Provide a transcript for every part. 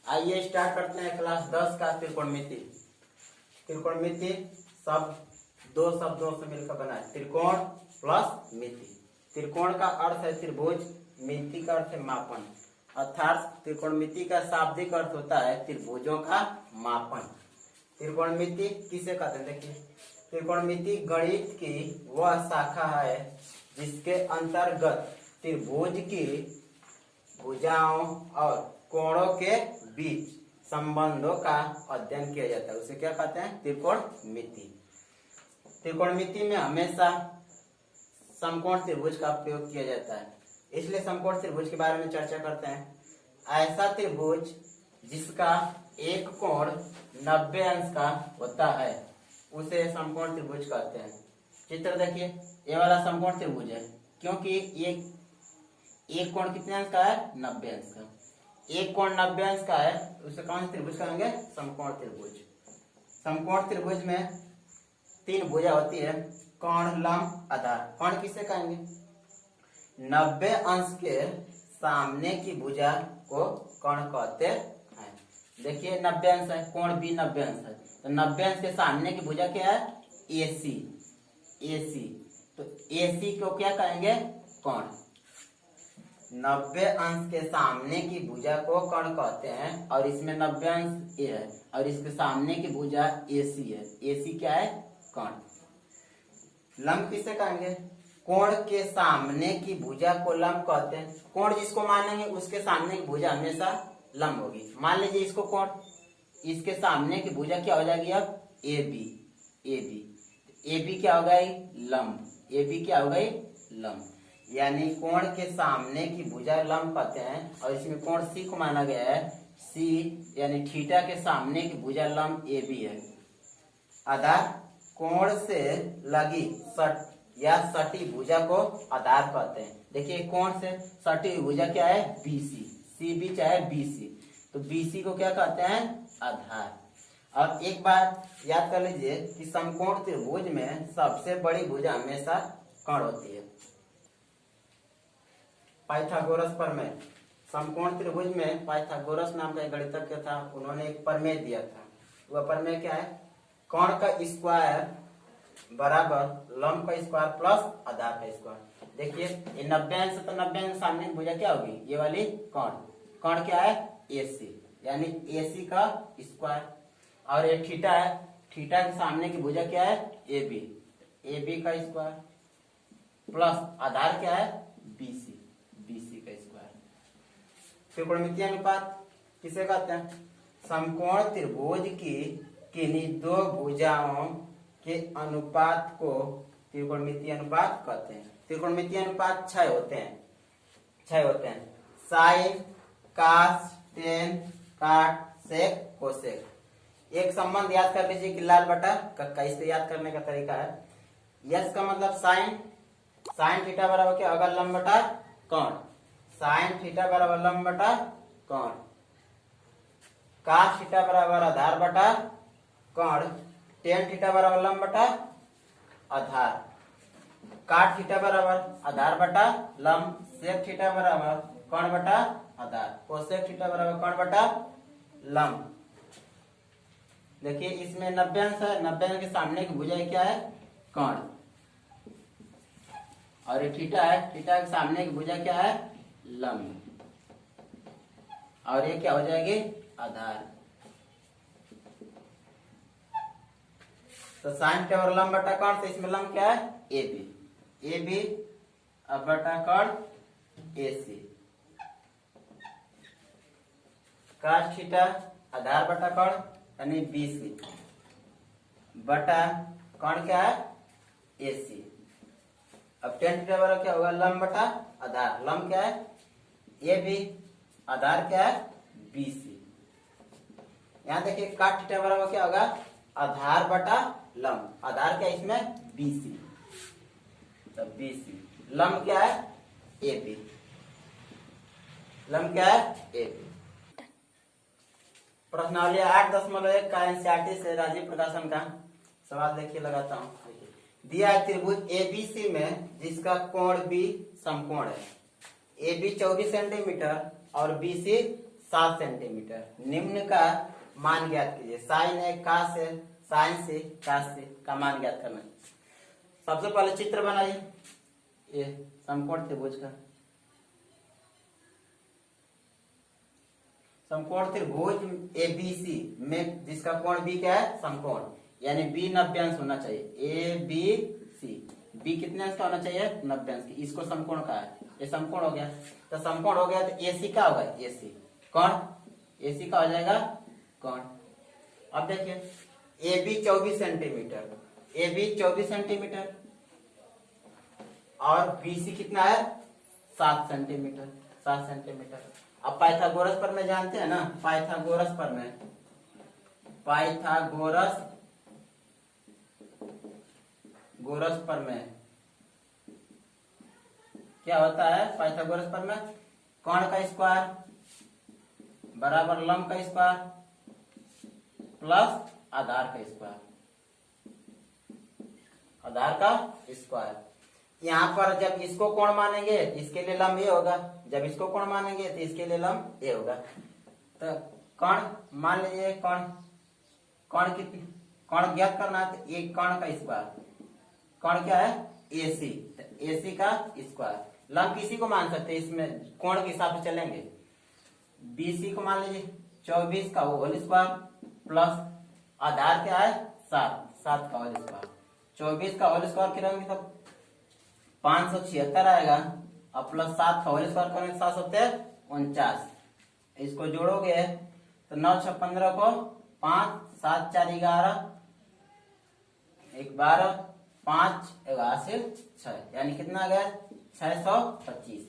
आइए स्टार्ट करते हैं क्लास 10 का त्रिकोणमिति। त्रिकोणमिति सब दो शब्दों से मिलकर बना है, त्रिकोण प्लस मिति। त्रिकोण का अर्थ है त्रिभुज, मिति का अर्थ है मापन, अर्थात त्रिकोणमिति का शाब्दिक अर्थ होता है त्रिभुजों का मापन। त्रिकोणमिति किसे कहते हैं? देखिए, त्रिकोणमिति गणित की वह शाखा है जिसके अंतर्गत त्रिभुज की भुजाओं और कोणों के बीच संबंधों का अध्ययन किया जाता है, उसे क्या कहते हैं? त्रिकोणमिति। त्रिकोणमिति में हमेशा समकोण त्रिभुज का प्रयोग किया जाता है, इसलिए समकोण त्रिभुज के बारे में चर्चा करते हैं। ऐसा त्रिभुज जिसका एक कोण 90 अंश का होता है उसे समकोण त्रिभुज कहते हैं। चित्र देखिए, ये वाला समकोण त्रिभुज है क्योंकि ये एक कोण कितने अंश का है? 90 अंश का। एक कोण 90 अंश का है, उसे कौन सा त्रिभुज कहेंगे? समकोण त्रिभुज। समकोण त्रिभुज में 3 भुजा होती है, कोण, लंब, आधार। कोण किसे कहेंगे? 90 अंश के सामने की भुजा को कोण कहते हैं। देखिए 90 अंश है, कोण भी 90 अंश है, तो 90 अंश के सामने की भुजा क्या है? AC। तो AC को क्या कहेंगे? कोण। 90 अंश के सामने की भुजा को कोण कहते हैं, और इसमें 90 अंश ये है और इसके सामने की भुजा AC है। AC क्या है? कोण। लंब किसे कहेंगे? कोण के सामने की भुजा को लंब कहते हैं। कोण जिसको मानेंगे उसके सामने की भुजा हमेशा लंब होगी। मान लीजिए इसको कोण, इसके सामने की भुजा क्या हो जाएगी? अब AB क्या हो गई? लंब। AB क्या हो गई? लंब। यानी कोण के सामने की भुजा लंब कहते हैं, और इसमें कोण C को माना गया है। C यानी थीटा के सामने की भुजा लंब AB है। आधार, कोण से लगी सट या सटी भुजा को आधार कहते हैं। देखिए कोण से सटी हुई भुजा क्या है? BC। CB चाहे BC, तो BC को क्या कहते हैं? आधार। अब एक बात याद कर लीजिए कि समकोण त्रिभुज में सबसे बड़ी भुजा हमेशा कोण होती है। पाइथागोरस प्रमेय, समकोण त्रिभुज में पाइथागोरस नाम का एक गणितज्ञ था, उन्होंने एक प्रमेय दिया था। वह प्रमेय क्या है? कोण का स्क्वायर बराबर लंब का स्क्वायर प्लस आधार का स्क्वायर। देखिए ये 90 अंश, तो 90 अंश सामने की भुजा क्या होगी? ये वाली कोण। कोण क्या है? AC, यानी AC का स्क्वायर। और ये थीटा है, थीटा के सामने की भुजा क्या है? AB का स्क्वायर प्लस आधार क्या है? BC का स्क्वायर। त्रिकोणमितीय अनुपात किसे कहते हैं? समकोण त्रिभुज की किन्हीं दो भुजाओं के अनुपात को त्रिकोणमितीय अनुपात कहते हैं। त्रिकोणमितीय अनुपात 6 होते हैं। साइन, कास, टेन, काट, सेक, कोसेक। एक संबंध याद कर लीजिए कि लाल बटा कक्का, इसे याद करने का तरीका है। यस का मतलब साइन थीटा बराबर क्या होगा? लंब बटा कोण। साइन थीटा बराबर लंब बटा कोण। काट थीटा बराबर आधार बटा कोण। टेन थीटा बराबर लंब बटा आधार। काट थीटा बराबर आधार बटा लंब। सेक थीटा बराबर कोण बटा आधार। कोसेक थीटा बराबर कोण बटा लंब। देखिए इसमें 90 अंश है, 90 अंश के सामने की भुजा क्या है? कोण। और ये थीटा है, थीटा के सामने की भुजा क्या है? लंब। और ये क्या हो जाएगी? आधार। तो साइन थीटा और लंब बटा कोण, तो इसमें लंब क्या है? AB अब बटा कोण AC। काट थीटा आधार बटा कोण यानी BC बटा कोण क्या है? AC। अब टेन थीटा बराबर क्या होगा? लंब बटा आधार। लंब क्या है? AB, आधार क्या है? BC। यहाँ देखिए काट थीटा बराबर क्या होगा? आधार बटा लंब। आधार क्या है इसमें? BC, तो BC। लंब क्या है? AB। लंब क्या है? AB। प्रश्नावली 8.1 का एनसीईआरटी से राजीव प्रकाशन का सवाल देखिए, लगाता हूँ। दिया है त्रिभुज ABC में जिसका कोण B समकोण है। AB 24 सेंटीमीटर और BC 7 सेंटीमीटर। निम्न का मान ज्ञात कीजिए। साइन है का से, साइन से का से का मान ज्ञात करना है। सबसे पहले चित्र बनाइए ये समकोण त्रिभुज का। समकोण त्रिभुज एबीसी में जिसका कोण बी क्या है, समकोण, यानी बी 90 अंश होना चाहिए। ए बी सी, बी कितने अंश का होना चाहिए, 90 अंश की। इसको समकोण कहा है, ये समकोण हो गया। तो समकोण हो गया तो एसी का होगा, एसी कोण, एसी का हो जाएगा कोण। अब देखिए A B 24 centimetre, A B 24 centimetre और बीसी कितना है, 7 सेंटीमीटर, 7 सेंटीमीटर। अब पाइथागोरस पर में जानते हैं ना, पाइथागोरस पर में, पाइथागोरस गोरस पर में क्या होता है, पाइथागोरस पर में कोण का स्क्वायर बराबर लंब का स्क्वायर प्लस आधार का स्क्वायर, आधार का स्क्वायर। यहाँ पर जब इसको कोण मानेंगे तो इसके लिए लंब ए होगा, जब इसको कोण मानेंगे तो इसके लिए लंब ए होगा। तो कोण मान लीजिए, कोण, कोण कितनी, कोण ज्ञात करना है तो एक कोण का स्क्वायर, कोण क्या है एसी, तो एसी का स्क्वायर। लंब किसी को मान सकते हैं, इसमें कोण के हिसाब से चलेंगे। बीसी को मान लीजिए 24 का होल स्क्वायर प्लस आधार क्या है 7, 7 का होल स्क्वायर। 24 का होल स्क्वायर करेंगे तो 576 आएगा, अब प्लस 7 का होल स्क्वायर करेंगे 7 7 49। इसको जोड़ोगे तो 9 6 15 को 5 7 4 11 12 5 11 6, यानी कितना आ गया 625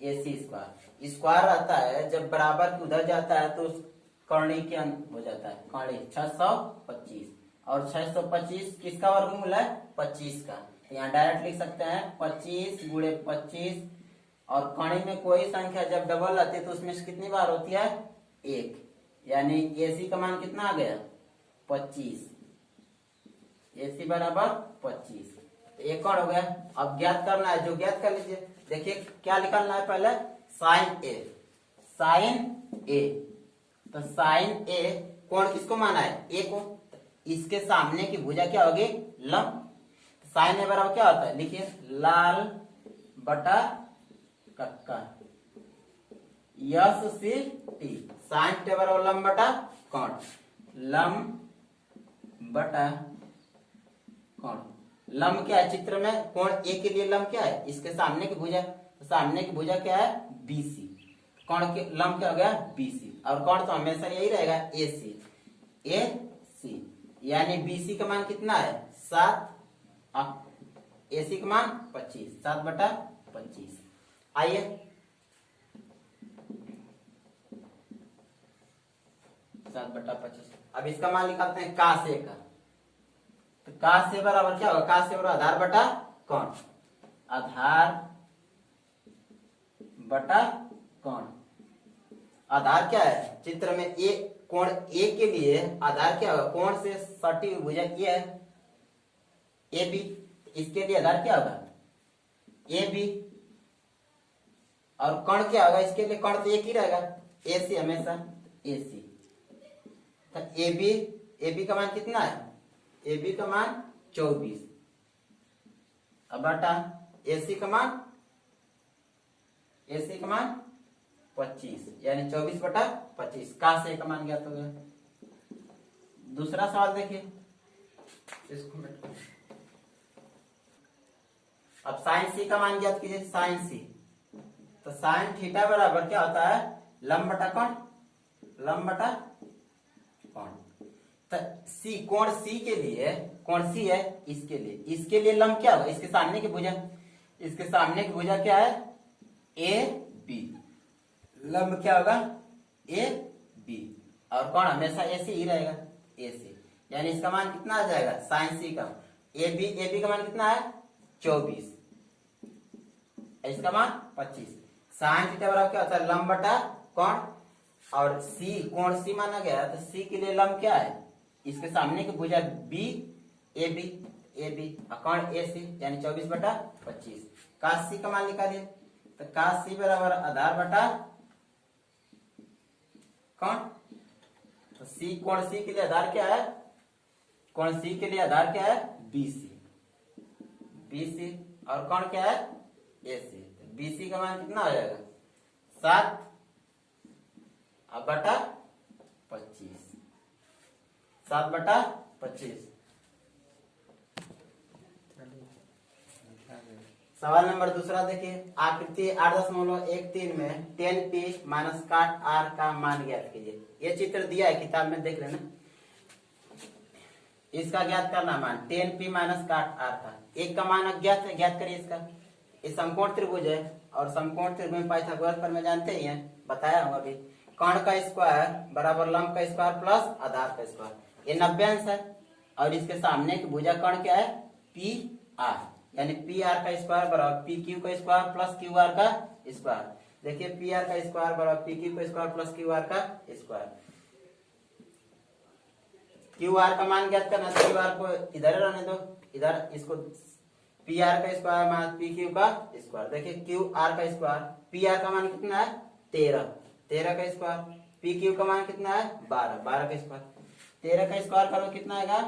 एसी स्क्वायर। स्क्वायर रहता है जब बराबर की उधर जाता है तो उस कर्णी के अंत हो जाता है, कर्णी 625 और 625 किसका वर्गमूल है 25 का। यहाँ डायरेक्ट लिख सकते हैं 25 गुणे 25 और कणी में कोई संख्या जब डबल आती है तो उसमें से कितनी बार होती है 1, यानी एसी का मान कितना आ गया 25, एसी बराबर 25। एक और हो गया। अब ज्ञात करना है, जो ज्ञात कर लीजिए। देखिए क्या निकालना है, पहले साइन ए, साइन ए, तो साइन ए कोण किसको माना है ए को, इसके सामने की भुजा क्या होगी लंब। साइन ए बराबर क्या होता है, लिखिए लाल बटा कक्का यस सी टी, साइन टे बराबर लंब बटा कोण, लंब बटा कोण। लंब क्या है चित्र में, कोण ए के लिए लंब क्या है इसके सामने की भुजा, तो सामने की भुजा क्या है बीसी, कोण के लंब क्या हो गया बीसी, और कोण तो हमेशा यही रहेगा एसी, एसी, यानी बीसी का मान कितना है 7, एसी का मान 25, 7 बटा 25। आइए 7 बटा 25। अब इसका मान निकालते हैं का से का, तो का से बराबर क्या होगा, का से बराबर आधार बटा कोण, आधार बटा कोण। आधार क्या है चित्र में ए, कोण ए के लिए आधार क्या होगा, कोण से सटी हुई भुजा ये है ए बी, इसके लिए आधार क्या होगा ए बी, और कोण क्या होगा इसके लिए, कोण तो एक ही रहेगा ए सी, हमेशा ए सी। तो ए बी का मान कितना है, ए बी का मान 24, अब बटा एसी का मान, एसी का मान 25, यानी 24 बटा 25। का से का मान ज्ञात हो गया। दूसरा सवाल देखिए, इसको अब साइन सी का मान ज्ञात कीजिए, साइन सी, तो साइन थीटा बराबर क्या होता है लंब बटा कोण, लंब बटा कोण। तो सी, कोण सी के लिए, कोण सी है इसके लिए लंब क्या होगा, इसके सामने की भुजा, इसके सामने की भुजा क्या है ए बी, लंब क्या होगा ए बी, और कोण हमेशा एसी ही रहेगा एसी, यानी इसका मान कितना आ जाएगा साइन सी का, ए बी का मान कितना है 24, इसका मान 25। साइन थीटा बराबर क्या होता है लंब बटा कोण, और सी, कोण सी माना गया तो सी के लिए लंब क्या है इसके सामने की भुजा बी ए बी कोण ए सी, यानी 24 बटा 25। काश सी का मान निकालिए, तो काश सी बराबर आधार बटा कौन, तो सी, कोण सी के लिए आधार क्या है, कोण सी के लिए आधार क्या है, बीसी, बीसी, और कौन क्या है, एसी। बीसी का मान कितना हो जाएगा, 7 अब बटा 25, 7 बटा 25। सवाल नंबर दूसरा देखिए, आकृति 8.13 में 10p माइनस काट r का मान ज्ञात कीजिए। ये चित्र दिया है किताब में, देख लेना। इसका ज्ञात करना मान 10p माइनस काट r का, एक का मान अज्ञात है, ज्ञात करिए इसका। ये समकोण त्रिभुज है और समकोण त्रिभुज पाइथागोरस पर में जानते ही हैं, बताया हूं अभी। कर्ण का स्क्वायर बराबर लंब का स्क्वायर प्लस आधार का स्क्वायर, ये 90 अंश है और इसके सामने की भुजा कर्ण क्या है, पी आर, यानी पी आर का स्क्वायर बराबर पी क्यू का स्क्वायर प्लस क्यू आर का स्क्वायर। देखिए पी आर का स्क्वायर बराबर पी क्यू का स्क्वायर प्लस क्यू आर का स्क्वायर। क्यू आर का मान ज्ञात करना, क्यू आर को इधर रहने दो, इधर इसको पी आर का स्क्वायर माइनस पी क्यू का स्क्वायर। देखिए क्यू आर का स्क्वायर, पी आर का मान कितना है 13, 13 का स्क्वायर, पी क्यू का मान कितना है 12, 12 का स्क्वायर। 13 का स्क्वायर करो कितना आएगा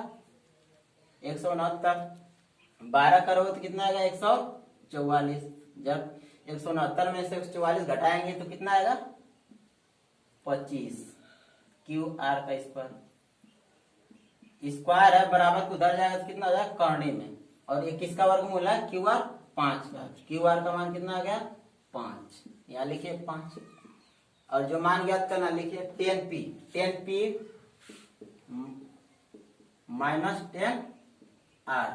169, 12 करो तो कितना आएगा 144। जब 169 में से 144 घटाएंगे तो कितना आएगा 25। क्यू आर का स्क्वायर, स्क्वायर है बराबर को उधर जाएगा तो कितना आ जाएगा कर्णी में, और ये किसका वर्गमूल है क्यू आर 5 का। क्यू आर का मान कितना आ गया 5, यहाँ लिखिए 5। और जो मान ज्ञात करना लिखिए 10p, 10p माइनस 10r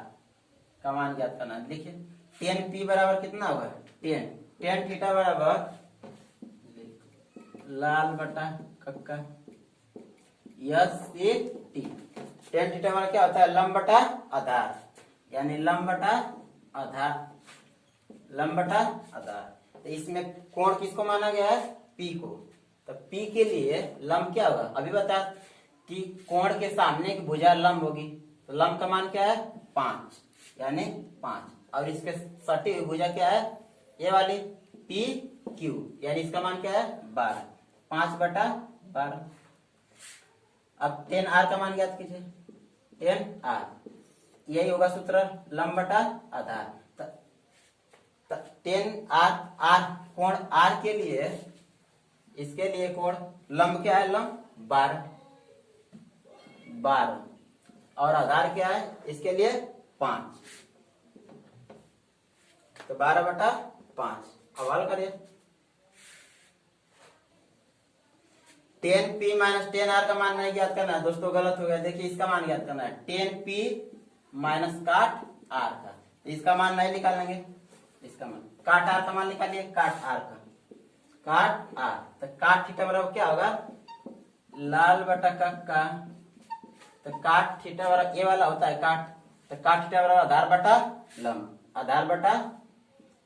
का मान ज्ञात करना। देखिए 10p बराबर कितना होगा 10, tan थीटा बराबर लाल बटा कक्का yes A T. tan theta बराबर क्या होता है लंब बटा आधार, यानी लंब बटा आधार, लंब बटा आधार। तो इसमें कोण किसको माना गया है P को, तो P के लिए लंब क्या होगा, अभी बता कि कोण के सामने की भुजा लंब होगी, तो लंब का मान क्या है 5, यानी 5, और इसके सटी हुई भुजा क्या है ये वाली पी क्यू, यानी इसका मान क्या है 12, 5 बटा 12। अब 10r का मान ज्ञात कीजिए, 10r यही होगा सूत्र लंब बटा आधार। 10r, r कोण r के लिए, इसके लिए कोण लंब क्या है लंब 12, 12 और आधार क्या है इसके लिए 5, तो 12 बटा 5। अब हल करिए 10p माइनस 10r का मान नहीं ज्ञात करना है दोस्तों, गलत हो गया। देखिए इसका मान ज्ञात करना है 10p माइनस काट r का, तो इसका मान नहीं निकालेंगे, इसका मान काट r का मान निकालिए, काट r का, काट r, तो काट थीटा बराबर क्या होगा लाल बटा कक्का, तो काट थीटा बराबर ये वाला होता है काट, तो काट थीटा बराबर आधार बटा लंब, आधार बटा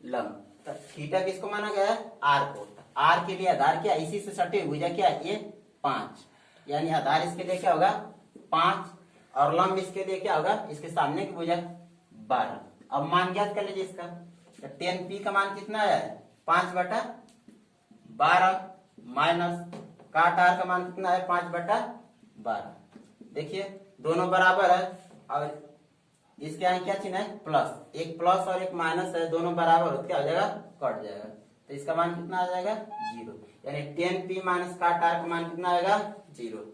लंब। तो थीटा किसको माना गया है r को, r के लिए आधार क्या इसी से सटे भुजा क्या ये 5, यानी आधार इसके लिए क्या होगा 5 और लंब इसके लिए क्या होगा इसके सामने की भुजा 12। अब मान ज्ञात कर लीजिए इसका, तो 10p का मान कितना है 5 बटा 12 माइनस काट r का मान कितना है 5 बटा 12। देखिए दोनों बराबर है और इसके यहाँ क्या चिन्ह है प्लस, एक प्लस और एक माइनस है, दोनों बराबर हो क्या हो जाएगा कट जाएगा, तो इसका मान कितना आ जाएगा 0, यानी 10p माइनस काट r का मान कितना आएगा 0।